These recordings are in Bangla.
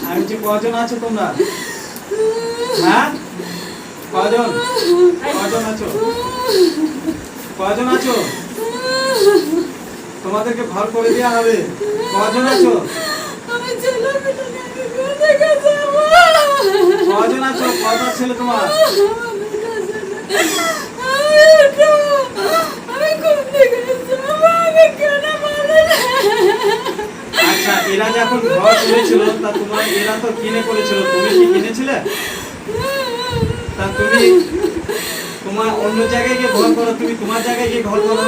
আমি যে কজন আছো তোমরা? হ্যাঁ, কজন? কজন আছো? কজন আছো? তোমাদেরকে ঘর করে দেওয়া হবে। কজন আছো? কজন আছো? কয়টা ছেলে তোমার? আচ্ছা, এরা যখন ঘর করেছিল তা তোমার এরা তো কিনে করেছিল, তুমি কি কিনেছিলে? তা তুমি তোমার অন্য জায়গায় গিয়ে ঘর করো, তুমি তোমার জায়গায় গিয়ে ঘর করো।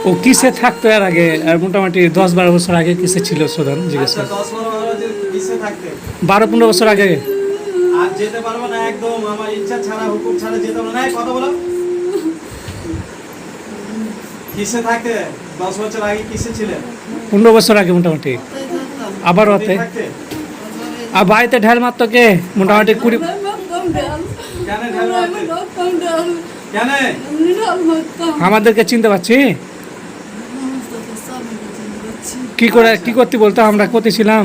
ও কিসে থাকতো এর আগে? আর মোটামুটি 10-12 বছর আগে কিসে ছিল সুদান? জিজ্ঞেস আচ্ছা, 10-12 কিসে থাকতে? 12-15 বছর আগে। আর যেতে পারবো না একদম, আমার ইচ্ছা ছাড়া হুকুম ছাড়া যেতে পারবো না। কথা বলো, কিসে থাকতে? 10 বছর আগে কিসে ছিলে? 15 বছর আগে মোটামুটি। আবার ওতে আর বাড়িতে ঢাল মারতো কে? মোটামুটি 20। কেন ঢাল মারতে? কেন? আমাদেরকে চিনতে পারছি? কি করতে বলতো? আমরা কোথায় ছিলাম?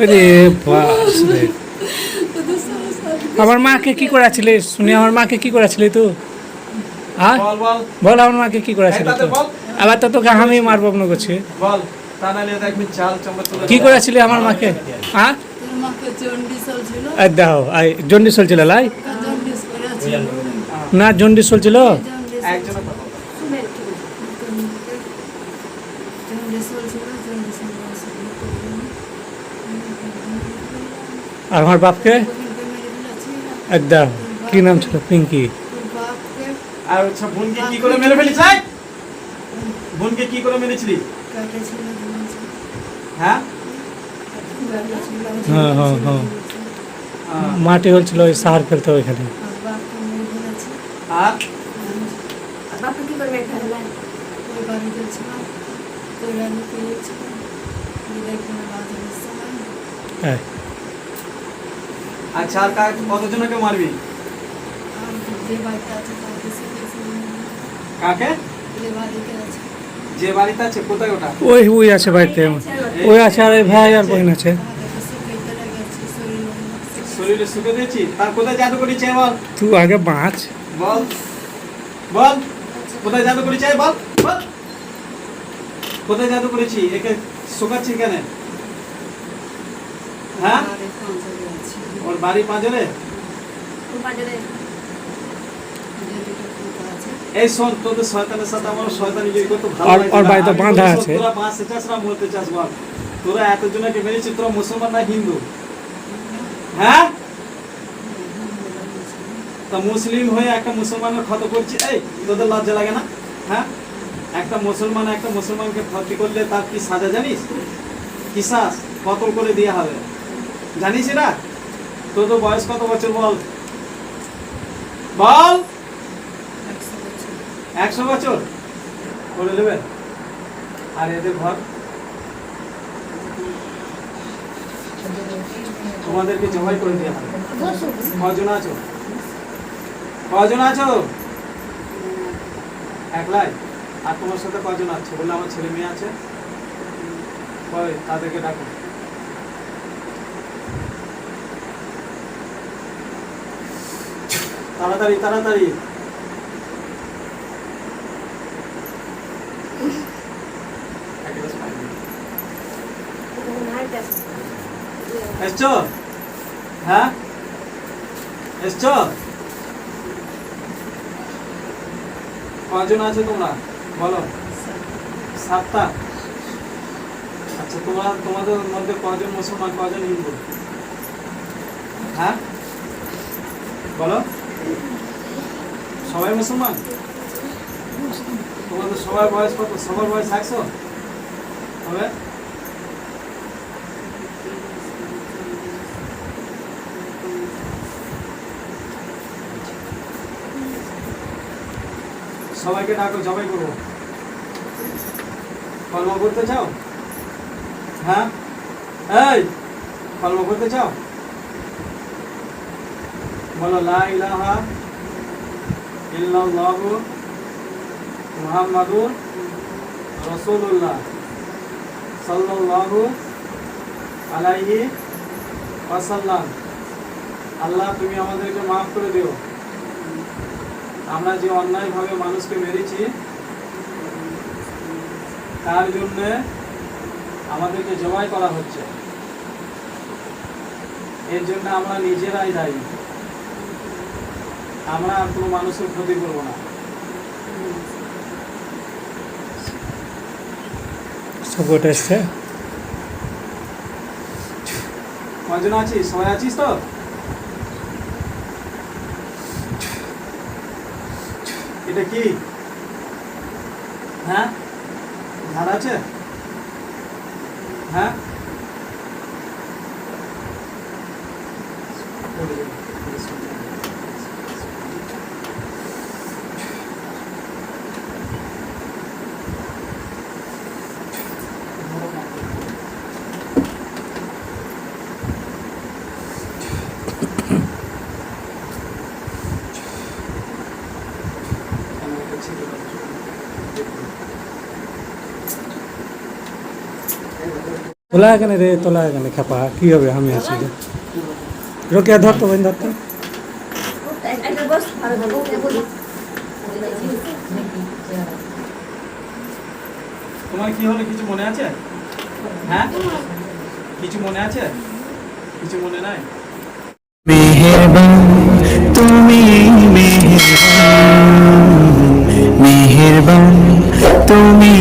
আরে বাস রে। আমার মাকে কি করেছিলি? শুনি, আমার মাকে কি করেছিলি তুই? হ্যাঁ বল বল বল, আমার মাকে কি করেছিলি এই তাতে তুই? বল। আবার তো তোকে আমি মারবো মনে করছি। বল, তা নাহলে দেখবি চাল চামচ তুলে কি করেছিলি আমার মাকে? হ্যাঁ দাও, জন্ডিস চলছিল লাই না? জন্ডিস চলছিল। একজনের কথা বল। আর আমার বাপকে দাও, কি নাম ছিল? পিঙ্কি। আর আচ্ছা, বোনকে কি করে মেরে ফেলিস? বোনকে কি করে মেরেছিলি? হ্যাঁ, হ্যাঁ হ্যাঁ হ্যাঁ, মাটি হচ্ছিল, ওই সার ফেলতে ওইখানে। আর হ্যাঁ, আচ্ছা, আর কতজনকে মারবি? কাকে? যে বাড়িতে আছে, কোথায় ওটা? ওই আছে বাড়িতে, ওই আছে, আর ওই ভাই আর বোন আছে। শরীরে শুকে দিয়েছি, তার কোথায় জাদু করি চাই বল? তুই আগে বাঁচ। বল বল, কোথায় জাদু করি চাই বল? বল, কোথায় জাদু করেছি? একে শুকাচ্ছি কেন? হ্যাঁ, ওর বাড়ি পাঁজরে। এই শোন, তোদের শয়তানের সাথে আমার শয়তানি যদি করতে ভালো লাগে, ওর বাড়ি তো বাঁধা আছে। তোরা বাঁচতে চাস না মরতে চাস বল? তোরা এতজনকে মেরেছিস, তোরা মুসলমান না হিন্দু? হ্যাঁ, তা মুসলিম হয়ে একটা মুসলমানের ক্ষত করছি, এই তোদের লজ্জা লাগে না? হ্যাঁ, একটা মুসলমানকে ক্ষতি করলে তার কি সাজা জানিস? কিসাস, কতল করে দেওয়া হবে, জানিস এটা? তোদের বয়স কত বছর বল? বল। 100 বছর করে নেবে। আর এদের ঘর তোমাদেরকে জবাই করে দেওয়া হবে। কজন আছো? কজন আছো? একলাই? আর তোমার সাথে কজন আছে? বললে আমার ছেলে মেয়ে আছে, কই তাদেরকে ডাকো। তাড়াতাড়ি তাড়াতাড়ি। এসছো? হ্যাঁ, এসছো? কজন আছে তোমরা বলো? 7টা। আচ্ছা, তোমাদের মধ্যে কজন মুসলমান, কজন হিন্দু? হ্যাঁ বলো, সবাই মুসলমান? তোমাদের সবার বয়স কত? সবার বয়স 100 হবে? সবাইকে ডাকো, জবাই করবো। কলমা করতে চাও? হ্যাঁ, এই কলমা করতে চাও? বলো লা ইলাহা ইল্লাল্লাহু মুহাম্মাদুর রাসূলুল্লাহ সাল্লাল্লাহু আলাইহি ওয়াসাল্লাম। আল্লাহ তুমি আমাদেরকে মাফ করে দিও, আমরা যে অন্যায়ভাবে মানুষকে মেরেছি তার জন্য আমাদেরকে জবাই করা হচ্ছে, এর জন্য আমরা নিজেরাই দায়ী, আমরা আর কোনো মানুষের ক্ষতি করব না। সাপোর্ট এসছে। কজন আছিস? সবাই আছিস তো? এটা কি? হ্যাঁ, ধার আছে? হ্যাঁ, তোলা এখানে রে, তোলা এখানে খাপা কি হবে, আমি আছি রে। রোকে ধরতো বন্ধ ধরতো। তোমার কি হলো, কিছু মনে আছে? হ্যাঁ, কিছু মনে আছে? কিছু মনে নাই? মেহেরবান তুমি, মেহেরবান তুমি,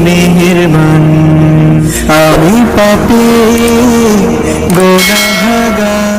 মেহেরবান আমি পাপী গুনাহগার।